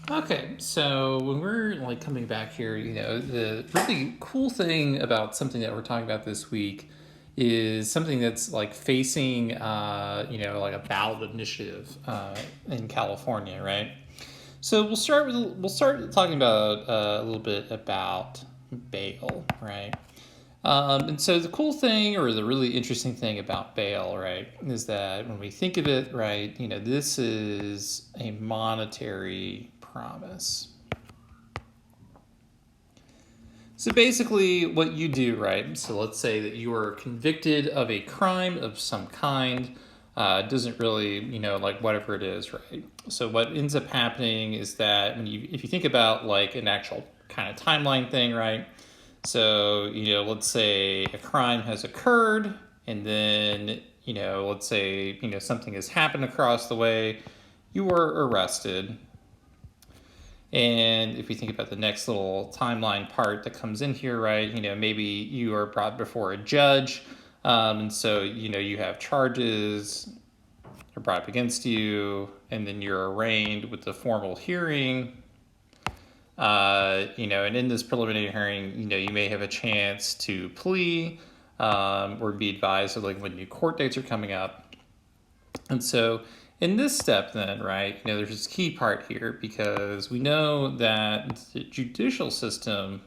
Okay, so when we're like coming back here, the really cool thing about something that we're talking about this week is something that's like facing, like a ballot initiative in California, right? So we'll start talking about a little bit about bail, right? And so the cool thing, or the really interesting thing about bail, right, is that when we think of it, right, this is a monetary promise. So basically, what you do, right? So let's say that you are convicted of a crime of some kind. Doesn't really, like whatever it is, right? So what ends up happening is that if you think about like an actual kind of timeline thing, right? So let's say a crime has occurred, and then let's say something has happened across the way. You were arrested. And if we think about the next little timeline part that comes in here, right, maybe you are brought before a judge. And so, you have charges are brought up against you, and then you're arraigned with the formal hearing. And in this preliminary hearing, you may have a chance to plea or be advised of like when new court dates are coming up. And so in this step, then, right, there's this key part here because we know that the judicial system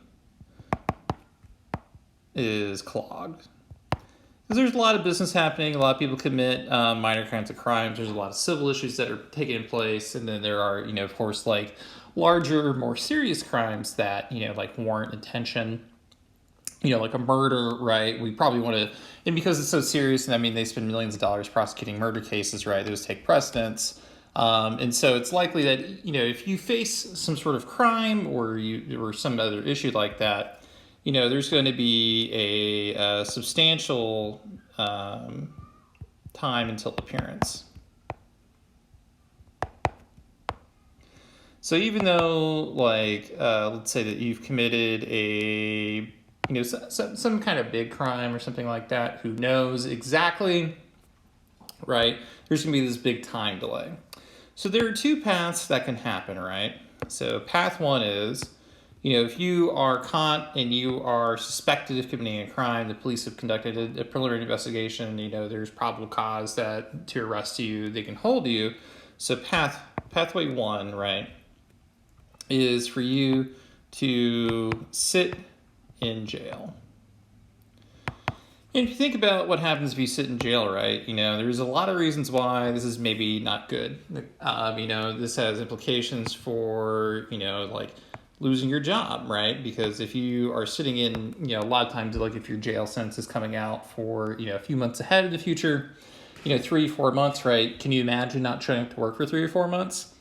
is clogged. Because there's a lot of business happening, a lot of people commit minor kinds of crimes. There's a lot of civil issues that are taking place, and then there are, of course, like larger, more serious crimes that like warrant attention. Like a murder, right? We probably want to, and because it's so serious, and I mean, they spend millions of dollars prosecuting murder cases, right? Those take precedence. And so it's likely that, if you face some sort of crime or some other issue like that, there's going to be a substantial time until appearance. So even though, like, let's say that you've committed a some kind of big crime or something like that, who knows exactly, right? There's going to be this big time delay. So there are two paths that can happen, right? So path one is, if you are caught and you are suspected of committing a crime, the police have conducted a preliminary investigation, there's probable cause that to arrest you, they can hold you. So pathway one, right, is for you to sit in jail. And if you think about what happens if you sit in jail, right, there's a lot of reasons why this is maybe not good. This has implications for, like losing your job, right? Because if you are sitting in, a lot of times, like if your jail sentence is coming out for, a few months ahead in the future, 3-4 months, right? Can you imagine not showing up to work for 3 or 4 months?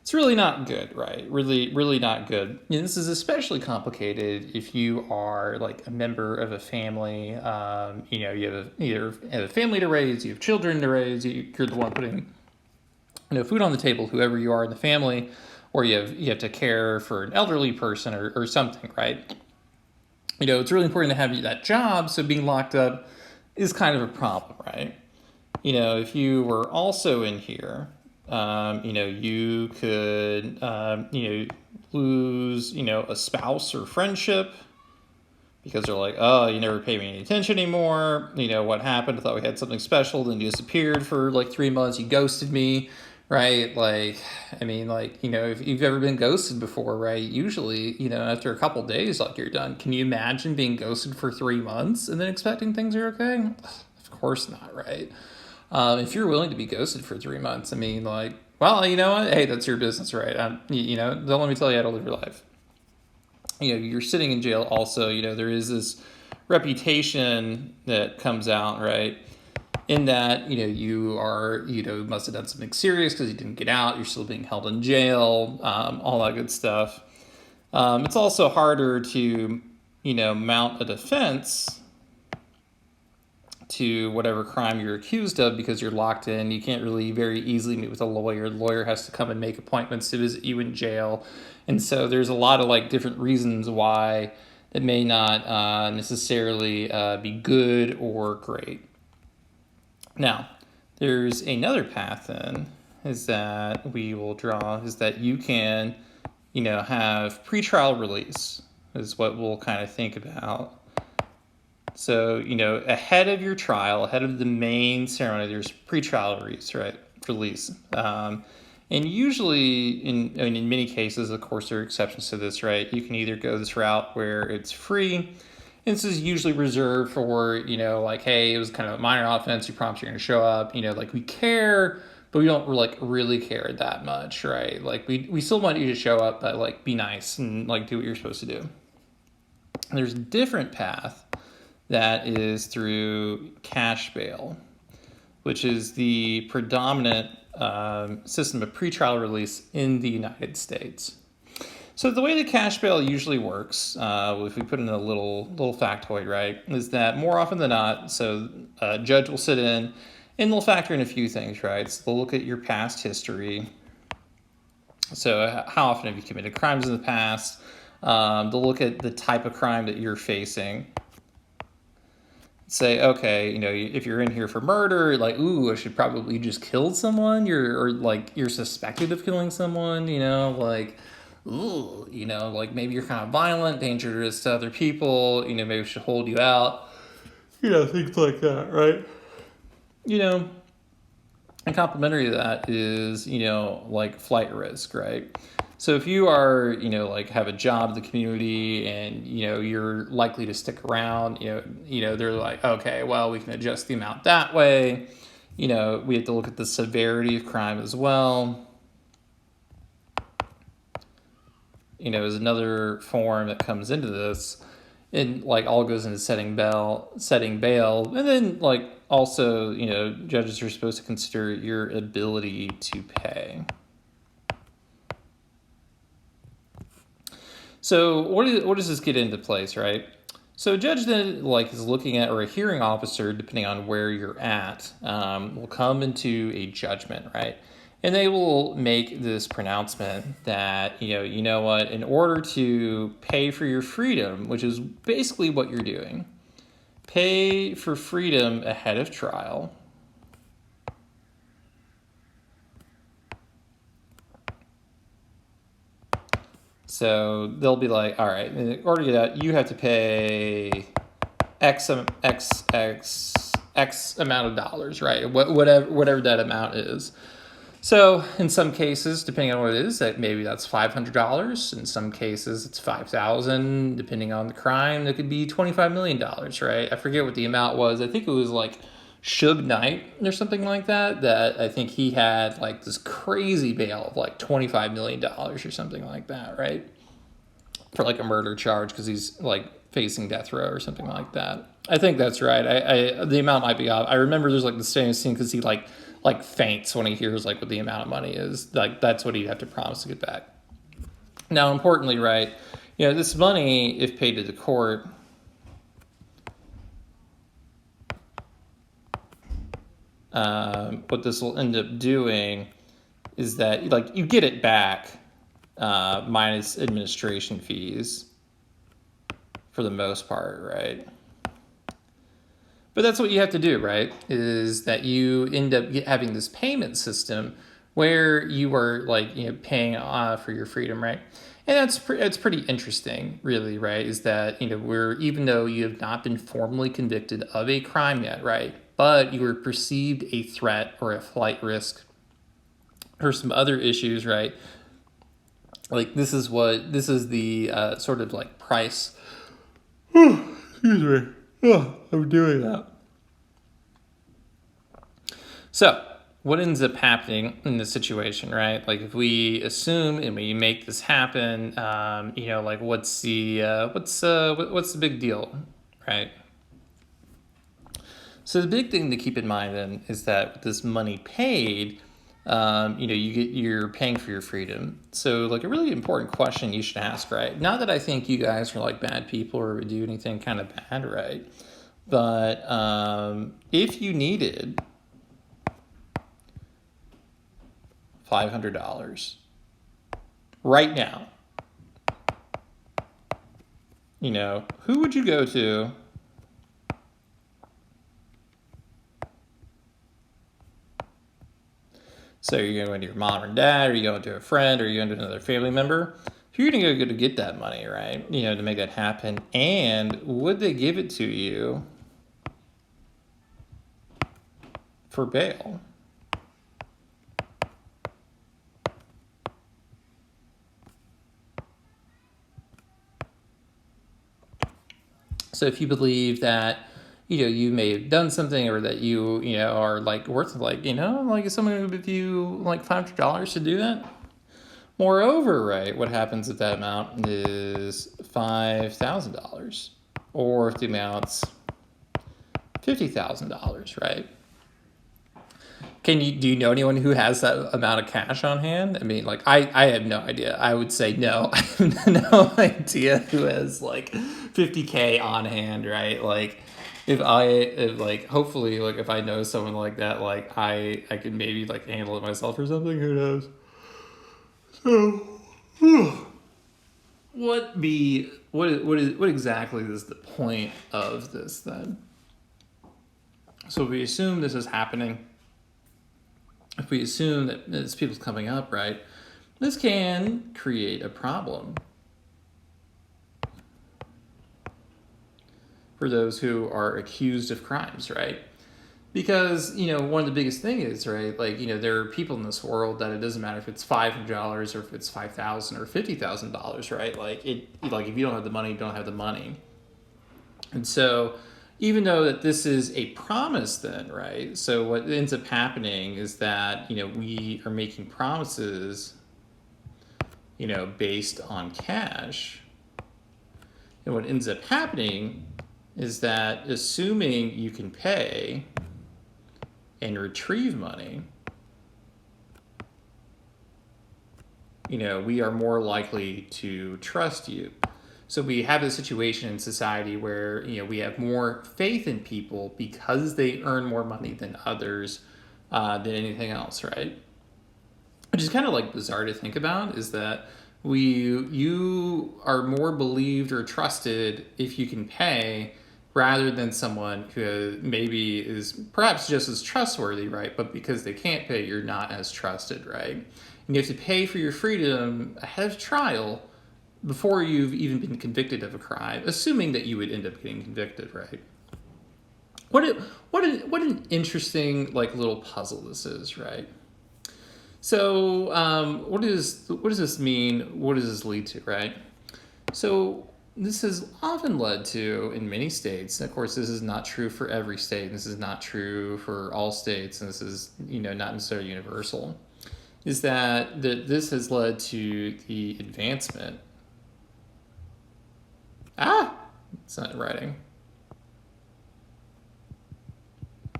It's really not good, right? Really, really not good. And this is especially complicated if you are like a member of a family. You either have a family to raise, you have children to raise, you're the one putting food on the table, whoever you are in the family, or you have to care for an elderly person or something, right? It's really important to have that job, so being locked up is kind of a problem, right? If you were also in here, you could, lose, a spouse or friendship because they're like, oh, you never pay me any attention anymore. What happened? I thought we had something special. Then you disappeared for like 3 months. You ghosted me, right? Like, I mean, like, if you've ever been ghosted before, right? Usually, after a couple days, like you're done. Can you imagine being ghosted for 3 months and then expecting things are okay? Of course not, right? If you're willing to be ghosted for 3 months, I mean, like, well, you know what? Hey, that's your business, right? Don't let me tell you how to live your life. You're sitting in jail also, there is this reputation that comes out, right? In that, you are, must have done something serious because you didn't get out. You're still being held in jail, all that good stuff. It's also harder to, mount a defense to whatever crime you're accused of because you're locked in. You can't really very easily meet with a lawyer. The lawyer has to come and make appointments to visit you in jail. And so there's a lot of like different reasons why it may not necessarily be good or great. Now, there's another path then is that we will draw is that you can have pretrial release is what we'll kind of think about. So, ahead of your trial, ahead of the main ceremony, there's pretrial release, right? Release. And usually, in many cases, of course, there are exceptions to this, right? You can either go this route where it's free, and this is usually reserved for, like, hey, it was kind of a minor offense, you promise you're going to show up, like, we care, but we don't, like, really care that much, right? Like, we still want you to show up, but, like, be nice and, like, do what you're supposed to do. And there's a different path that is through cash bail, which is the predominant system of pretrial release in the United States. So the way the cash bail usually works, if we put in a little factoid, right, is that more often than not, so a judge will sit in and they'll factor in a few things, right? So they'll look at your past history. So how often have you committed crimes in the past? They'll look at the type of crime that you're facing. Say, okay, if you're in here for murder, like, ooh, I should probably just kill someone. You're suspected of killing someone, like, ooh, like maybe you're kind of violent, dangerous to other people, maybe we should hold you out, things like that, right? And complementary to that is, like flight risk, right? So if you are, like have a job in the community and, you're likely to stick around, they're like, okay, well, we can adjust the amount that way. We have to look at the severity of crime as well. Is another form that comes into this, and like all goes into setting bail, and then like also, judges are supposed to consider your ability to pay. So what does this get into place, right? So a judge then is looking at, or a hearing officer, depending on where you're at, will come into a judgment, right? And they will make this pronouncement that, you know what, in order to pay for your freedom, which is basically what you're doing, pay for freedom ahead of trial. So they'll be like, all right, in order to do that, you have to pay X amount of dollars, right? Whatever that amount is. So in some cases, depending on what it is, maybe that's $500. In some cases, it's $5,000. Depending on the crime, that could be $25 million, right? I forget what the amount was. I think it was like Suge Knight or something like that. That I think he had like this crazy bail of like $25 million or something like that, right? For like a murder charge because he's like facing death row or something like that. I think that's right. I the amount might be off. I remember there's like the famous scene because he like faints when he hears like what the amount of money is. Like that's what he'd have to promise to get back. Now, importantly, right, this money, if paid to the court, what this will end up doing is that like you get it back minus administration fees for the most part, right? But that's what you have to do, right? Is that you end up having this payment system where you are like, paying for your freedom, right? And that's pretty interesting, really, right? Is that, even though you have not been formally convicted of a crime yet, right? But you were perceived a threat or a flight risk or some other issues, right? Like this is the sort of like price. Excuse me. Oh, I'm doing that. So, what ends up happening in this situation, right? Like, if we assume and we make this happen, like, what's the big deal, right? So the big thing to keep in mind then is that with this money paid, you're paying for your freedom. So like a really important question you should ask, right? Not that I think you guys are like bad people or would do anything kind of bad, right? But if you needed $500 right now, who would you go to? So you're going to your mom or dad, or you going to a friend, or you going to another family member? who are you going to go to get that money, right? You know, to make that happen. And would they give it to you for bail? So if you believe that, you know, you may have done something, or that you know, are like worth like, you know, like if someone would give you like $500 to do that. Moreover, right, what happens if that amount is $5,000, or if the amount's $50,000, right? Do you know anyone who has that amount of cash on hand? I mean, like, I have no idea. I would say no. I have no idea who has like 50K on hand, right? Like, hopefully, like, if I know someone like that, like, I could maybe like handle it myself or something. Who knows? So, what exactly is the point of this then? So we assume this is happening. If we assume that as people's coming up, right, this can create a problem for those who are accused of crimes, right? Because, you know, one of the biggest thing is, right, like, you know, there are people in this world that it doesn't matter if it's $500 or if it's $5,000 or $50,000, right? Like if you don't have the money, you don't have the money. And so, even though that this is a promise then, right? So what ends up happening is that, you know, we are making promises, you know, based on cash. And what ends up happening is that, assuming you can pay and retrieve money, you know, we are more likely to trust you. So we have a situation in society where, you know, we have more faith in people because they earn more money than others, than anything else, right? Which is kind of like bizarre to think about, is that you are more believed or trusted if you can pay, rather than someone who maybe is perhaps just as trustworthy, right? But because they can't pay, you're not as trusted, right? And you have to pay for your freedom ahead of trial before you've even been convicted of a crime, assuming that you would end up getting convicted, right? What an interesting like little puzzle this is, right? So what does this mean? What does this lead to, right? So this has often led to, in many states, and of course this is not true for every state, this is not true for all states, and this is, you know, not necessarily universal, is that this has led to the advancement. It's not writing.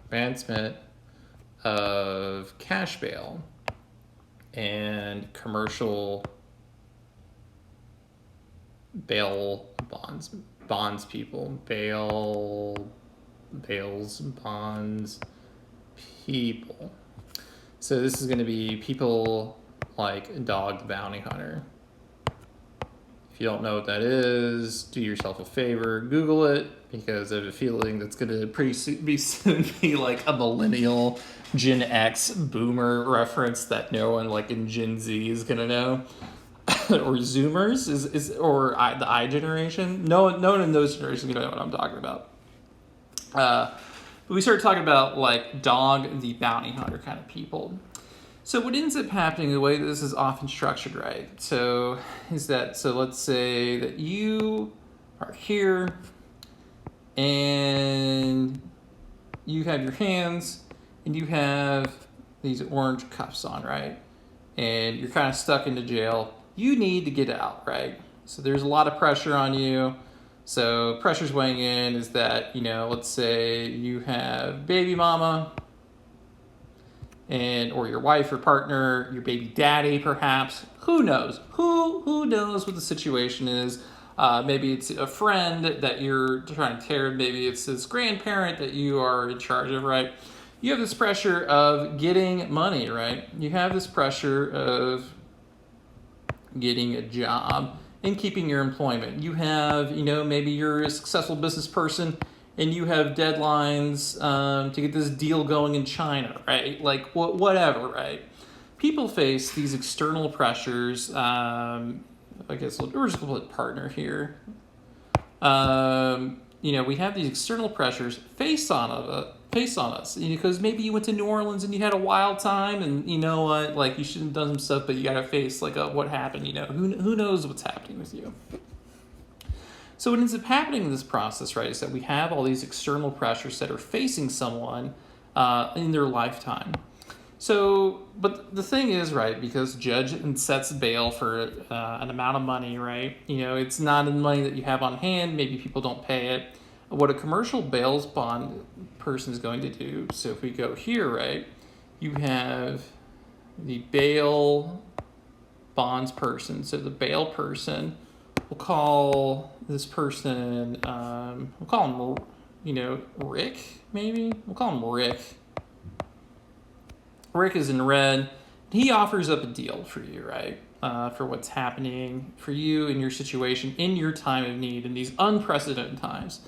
Advancement of cash bail and commercial bail bonds people. So this is going to be people like Dog the Bounty Hunter. If you don't know what that is, do yourself a favor, Google it, because I have a feeling that's going to soon be like a millennial Gen X boomer reference that no one like in Gen Z is going to know. Or Zoomers, the I generation. No one in those generations is going to know what I'm talking about. But we started talking about like Dog the Bounty Hunter kind of people. So what ends up happening, the way that this is often structured, right? So let's say that you are here and you have your hands and you have these orange cuffs on, right? And you're kind of stuck into jail. You need to get out, right? So there's a lot of pressure on you. So pressure's weighing in is that, you know, let's say you have baby mama, or your wife or partner, your baby daddy, perhaps. Who knows? Who knows what the situation is? Maybe it's a friend that you're trying to tear. Maybe it's this grandparent that you are in charge of, right? You have this pressure of getting money, right? You have this pressure of getting a job and keeping your employment. You have, you know, maybe you're a successful business person and you have deadlines to get this deal going in China, right? Like whatever, right? People face these external pressures I guess we're just going to put partner here. We have these external pressures face on us, because maybe you went to New Orleans and you had a wild time, and you know what, like you shouldn't have done some stuff, but you got to face like what happened. Who knows what's happening with you. So what ends up happening in this process, right, is that we have all these external pressures that are facing someone in their lifetime. So, but the thing is, right, because judge sets bail for an amount of money, right? It's not the money that you have on hand. Maybe people don't pay it. What a commercial bails bond person is going to do. So if we go here, right, you have the bail bonds person. So the bail person, we'll call this person, we'll call him, Rick, maybe? We'll call him Rick. Rick is in red. He offers up a deal for you, right? For what's happening for you in your situation, in your time of need, in these unprecedented times.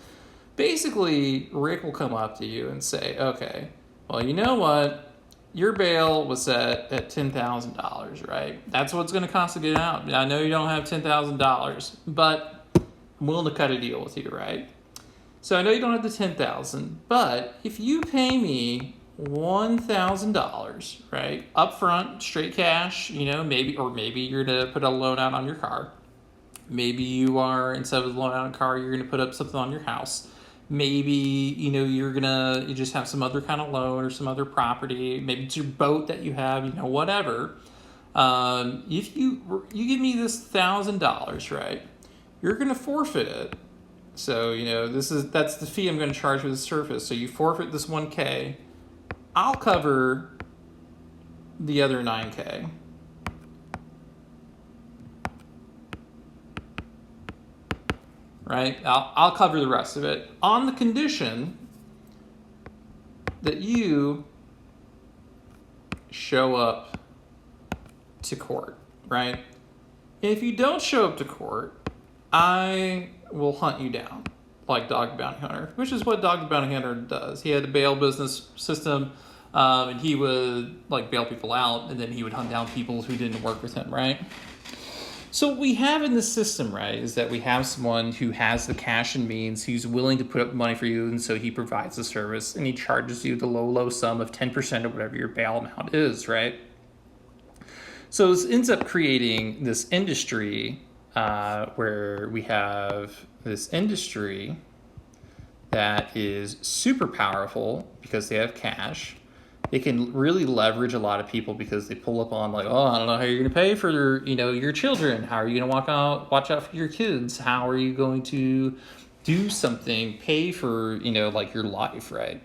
Basically, Rick will come up to you and say, okay, well, you know what? Your bail was set at $10,000, right? That's what it's going to cost to get out. I know you don't have $10,000, but I'm willing to cut a deal with you, right? So I know you don't have the $10,000, but if you pay me $1,000, right, upfront, straight cash, maybe you're going to put a loan out on your car. Maybe you are, instead of a loan out on a car, you're going to put up something on your house. Maybe, you just have some other kind of loan or some other property. Maybe it's your boat that you have, whatever. If you give me this $1,000, right, you're going to forfeit it. So, that's the fee I'm going to charge for the service. So you forfeit this $1,000. I'll cover the other $9,000. Right? I'll cover the rest of it on the condition that you show up to court, right? And if you don't show up to court, I will hunt you down like Dog the Bounty Hunter, which is what Dog the Bounty Hunter does. He had a bail business system, and he would bail people out, and then he would hunt down people who didn't work with him, right? So what we have in the system, right, is that we have someone who has the cash and means, who's willing to put up money for you, and so he provides the service, and he charges you the low sum of 10% of whatever your bail amount is, right? So this ends up creating this industry where we have this industry that is super powerful because they have cash. They can really leverage a lot of people because they pull up on I don't know how you're going to pay for your children. How are you going to watch out for your kids? How are you going to do something, pay for, your life, right?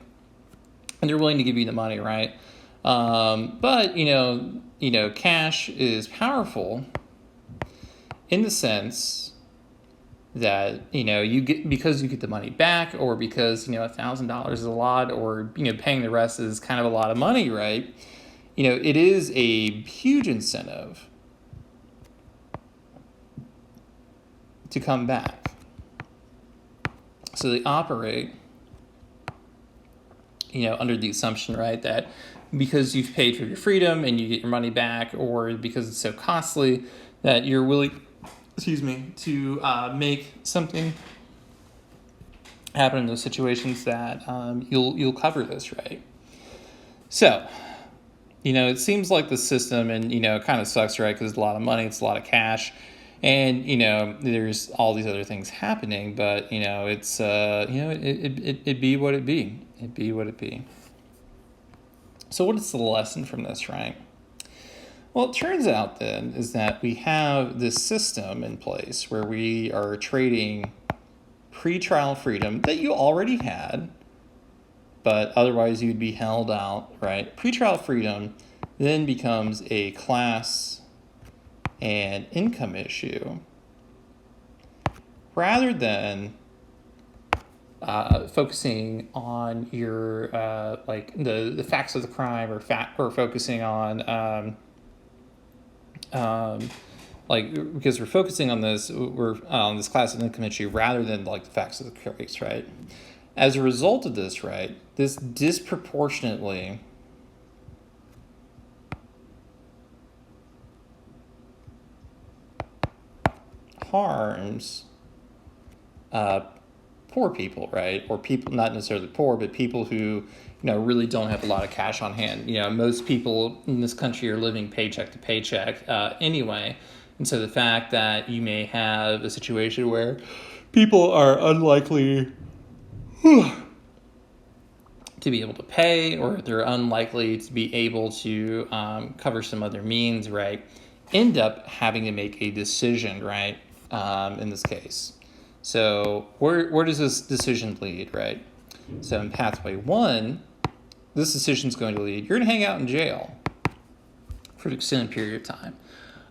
And they're willing to give you the money, right? But cash is powerful in the sense that you get, because you get the money back, or because $1,000 is a lot, or paying the rest is kind of a lot of money, right? It is a huge incentive to come back. So they operate under the assumption, right, that because you've paid for your freedom and you get your money back, or because it's so costly, that you're willing to make something happen in those situations, that you'll cover this, right? So, it seems like the system, and it kind of sucks, right? Because it's a lot of money, it's a lot of cash, and there's all these other things happening. But it's it'd be what it be. It'd be what it be. So what is the lesson from this, right? Well, it turns out then is that we have this system in place where we are trading pretrial freedom that you already had, but otherwise you'd be held out, right? Pretrial freedom then becomes a class and income issue rather than focusing on your the facts of the crime, or focusing on because we're focusing on this, we're on this class of income issue rather than the facts of the case, right? As a result of this, right, this disproportionately harms poor people, right? Or people, not necessarily poor, but people who, really don't have a lot of cash on hand. Most people in this country are living paycheck to paycheck anyway. And so the fact that you may have a situation where people are unlikely to be able to pay, or they're unlikely to be able to cover some other means, right, end up having to make a decision, right, in this case. So where does this decision lead, right? So in pathway 1, this decision is going to lead, you're going to hang out in jail for an extended period of time.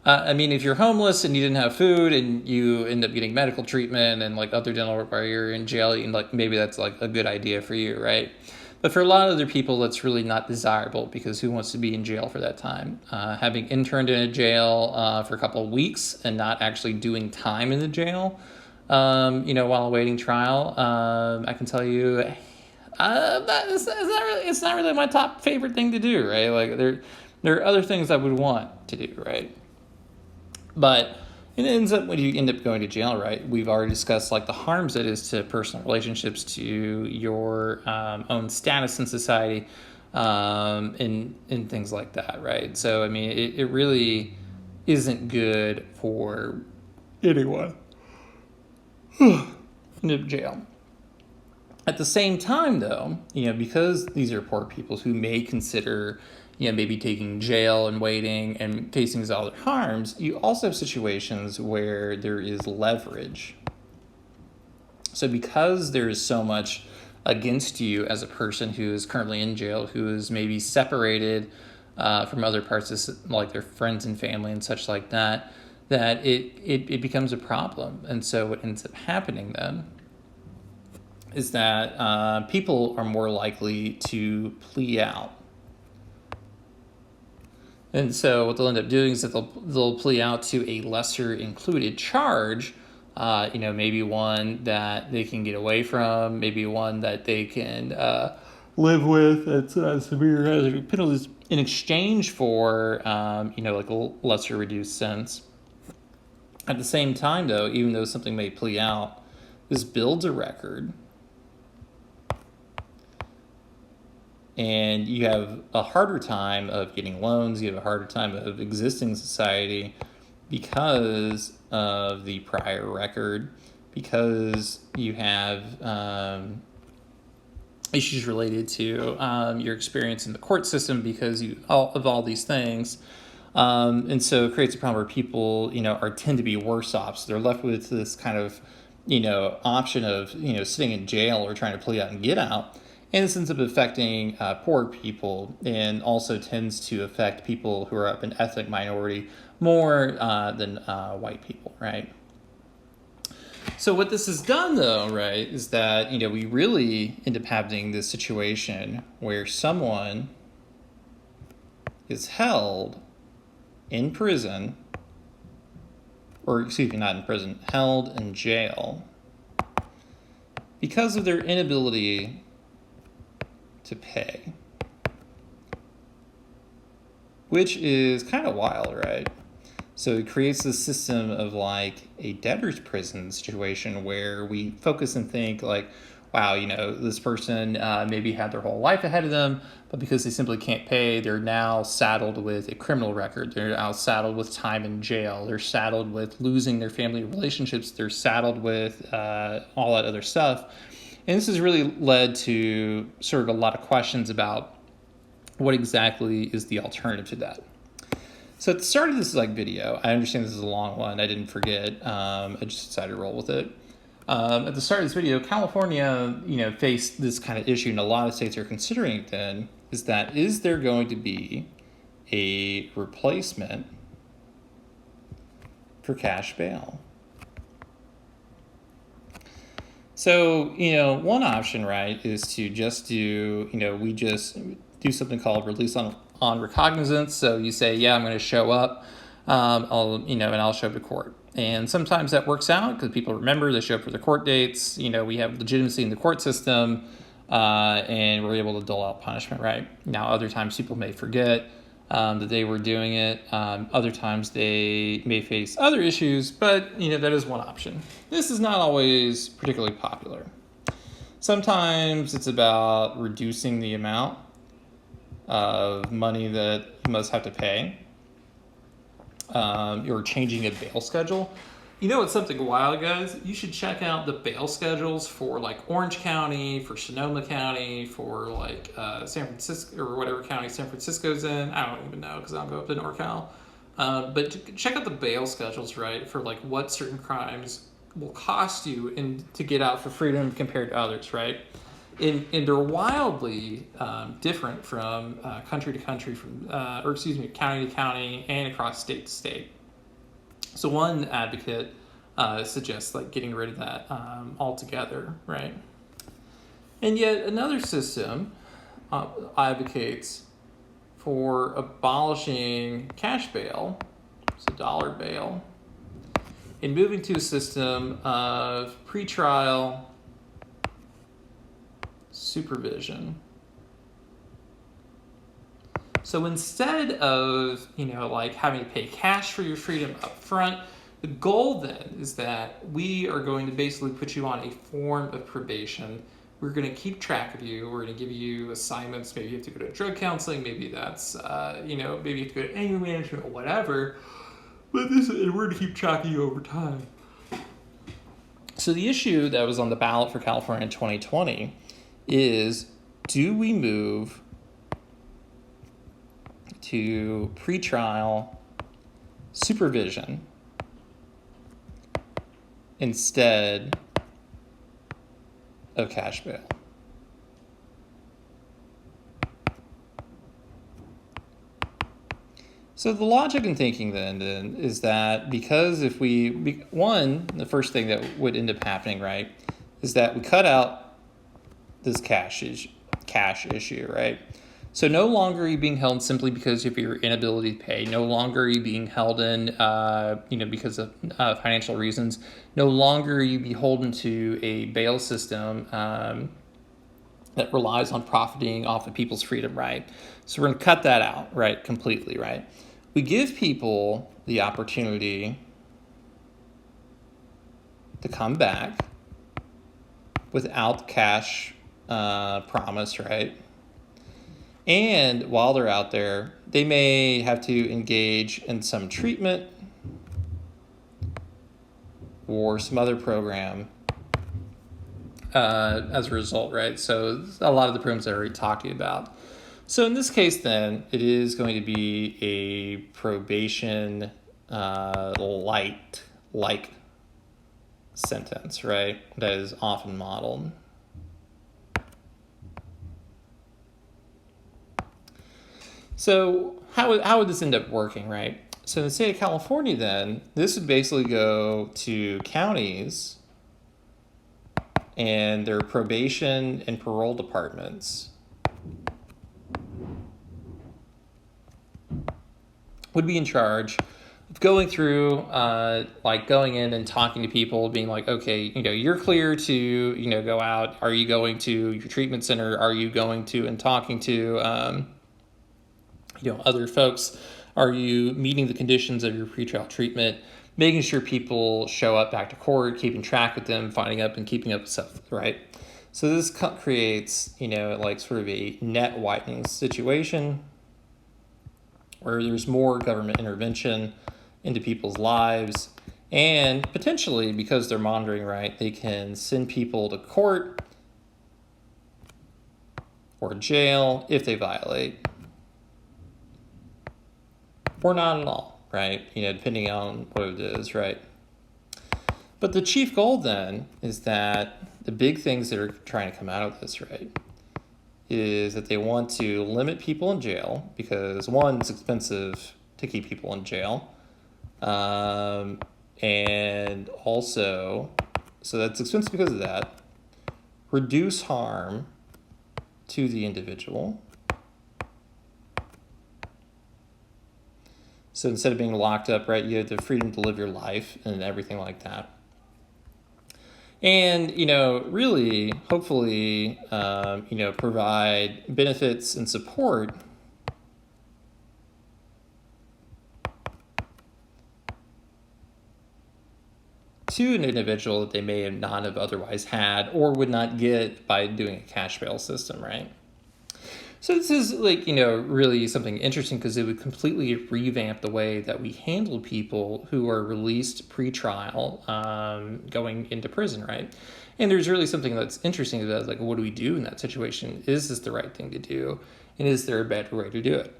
If you're homeless and you didn't have food and you end up getting medical treatment and like other dental work while you're in jail, maybe that's like a good idea for you, right? But for a lot of other people, that's really not desirable, because who wants to be in jail for that time? Having interned in a jail for a couple of weeks and not actually doing time in the jail, while awaiting trial, I can tell you, it's not really my top favorite thing to do, right? Like there are other things I would want to do, right? But it ends up, when you end up going to jail, right, we've already discussed like the harms it is to personal relationships, to your own status in society, and things like that, right? So, it really isn't good for anyone in jail. At the same time, though, because these are poor people who may consider, maybe taking jail and waiting and facing these other harms, you also have situations where there is leverage. So because there is so much against you as a person who is currently in jail, who is maybe separated from other parts of, like, their friends and family and such like that, that it becomes a problem. And so what ends up happening then is that people are more likely to plea out. And so what they'll end up doing is that they'll plea out to a lesser included charge, maybe one that they can get away from, maybe one that they can live with at severe penalties, in exchange for, like a lesser reduced sentence. At the same time, though, even though something may plea out, this builds a record. And you have a harder time of getting loans, you have a harder time of existing in society because of the prior record, because you have issues related to your experience in the court system, because of all these things. And so it creates a problem where people, tend to be worse off. So they're left with this kind of, option of, sitting in jail or trying to plea out and get out. And this ends up affecting poor people, and also tends to affect people who are of an ethnic minority more than white people, right? So what this has done, though, right, is that, we really end up having this situation where someone is held in prison, or excuse me, not in prison, held in jail because of their inability to pay, which is kind of wild, right? So it creates this system of like a debtor's prison situation where we focus and think like, wow, this person maybe had their whole life ahead of them, but because they simply can't pay, they're now saddled with a criminal record. They're now saddled with time in jail. They're saddled with losing their family relationships. They're saddled with all that other stuff. And this has really led to sort of a lot of questions about what exactly is the alternative to that. So at the start of this video, I understand this is a long one. I didn't forget. I just decided to roll with it. At the start of this video, California, faced this kind of issue, and a lot of states are considering it then, is there going to be a replacement for cash bail? So, one option, right, is to just do, we just do something called release on recognizance. So you say, yeah, I'm going to show up, and I'll show up to court. And sometimes that works out because people remember, they show up for the court dates. We have legitimacy in the court system, and we're able to dole out punishment, right? Now, other times people may forget. that they were doing it. Other times they may face other issues, but that is one option. This is not always particularly popular. Sometimes it's about reducing the amount of money that you must have to pay. Or changing a bail schedule. It's something wild, guys. You should check out the bail schedules for like Orange County, for Sonoma County, for like San Francisco or whatever county San Francisco's in. I don't even know because I don't go up to NorCal. But check out the bail schedules, right, for like what certain crimes will cost you to get out for freedom compared to others, right? And they're wildly different from country to country, county to county, and across state to state. So one advocate suggests like getting rid of that altogether, right? And yet another system advocates for abolishing cash bail, so dollar bail, and moving to a system of pretrial supervision. So instead of, like having to pay cash for your freedom up front, the goal then is that we are going to basically put you on a form of probation. We're going to keep track of you. We're going to give you assignments. Maybe you have to go to drug counseling. Maybe that's, maybe you have to go to anger management or whatever. But we're going to keep track of you over time. So the issue that was on the ballot for California in 2020 is, do we move to pretrial supervision instead of cash bail? So the logic in thinking then is that because if the first thing that would end up happening, right, is that we cut out this cash issue, right? So no longer are you being held simply because of your inability to pay. No longer are you being held in, because of financial reasons. No longer are you beholden to a bail system that relies on profiting off of people's freedom, right? So we're going to cut that out, right, completely, right? We give people the opportunity to come back without cash promise, right? And while they're out there, they may have to engage in some treatment or some other program as a result, right? So a lot of the programs I already talked to you about. So in this case, then, it is going to be a probation light-like sentence, right? That is often modeled. So how would this end up working, right? So in the state of California, then, this would basically go to counties and their probation and parole departments would be in charge of going through, going in and talking to people, being like, okay, you're clear to, go out. Are you going to your treatment center? Are you going to and talking to, other folks? Are you meeting the conditions of your pretrial treatment? Making sure people show up back to court, keeping track with them, finding up and keeping up with stuff, right? So this creates, sort of a net widening situation where there's more government intervention into people's lives, and potentially, because they're monitoring, right, they can send people to court or jail if they violate, or not at all, right? Depending on what it is, right? But the chief goal then is that the big things that are trying to come out of this, right, is that they want to limit people in jail because, one, it's expensive to keep people in jail. And also, so that's expensive because of that. Reduce harm to the individual. So instead of being locked up, right, you have the freedom to live your life and everything like that. And, really, hopefully, provide benefits and support to an individual that they may have not have otherwise had or would not get by doing a cash bail system, right? So this is like, really something interesting because it would completely revamp the way that we handle people who are released pre-trial going into prison, right? And there's really something that's interesting about, like, what do we do in that situation? Is this the right thing to do? And is there a better way to do it?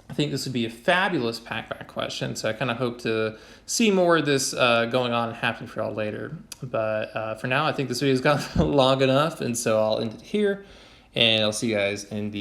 I think this would be a fabulous packback question, so I kind of hope to see more of this going on and happening for y'all later. But for now, I think this video has gone long enough, and so I'll end it here, and I'll see you guys in the